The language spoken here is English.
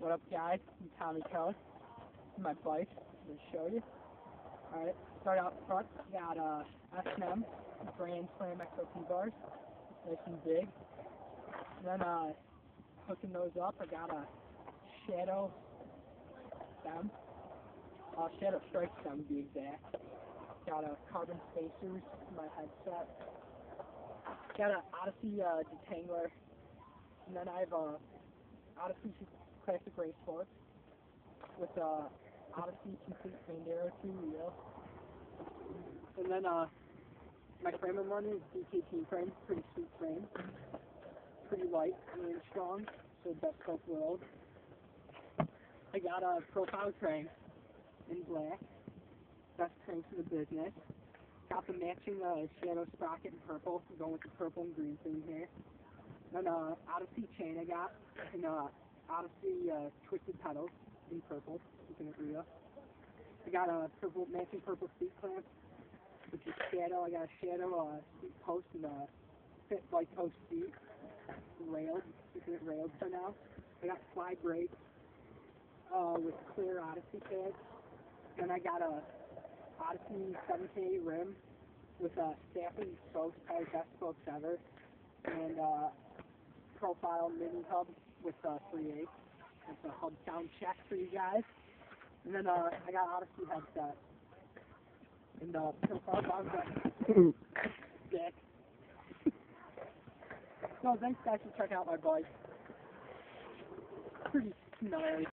What up, guys? I'm Tommy Toth. My bike. I'm gonna show you. Alright, start out front. Got S&M brand Slam XOP bars. Nice and big. And then hooking those up, I got a Shadow stem. Shadow Strike stem to be exact. Got a carbon spacers in my headset. Got an Odyssey detangler. And then I have a Odyssey Classic Race Force with Odyssey Complete Trained Arrow 2 wheel. And then my frame I'm running is DKT frame, pretty sweet frame. Pretty light and strong, so best of both worlds. I got a profile crank in black, best cranks in the business. Got the matching Shadow sprocket in purple, going with the purple and green theme here. Then Odyssey chain I got, and Odyssey twisted pedals in purple, keeping it real. I got a purple matching purple seat clamp, which is Shadow. I got a Shadow seat post and a fit light post seat, railed, keeping it railed for now. I got slide brakes with clear Odyssey pads. Then I got a Odyssey 7K rim with a Staffing spokes, probably best spokes ever, and profile mini hub with 3/8. That's a hub sound check for you guys. And then I got Odyssey headset and profile sound stick. So thanks guys for checking out my bike. Pretty gnarly.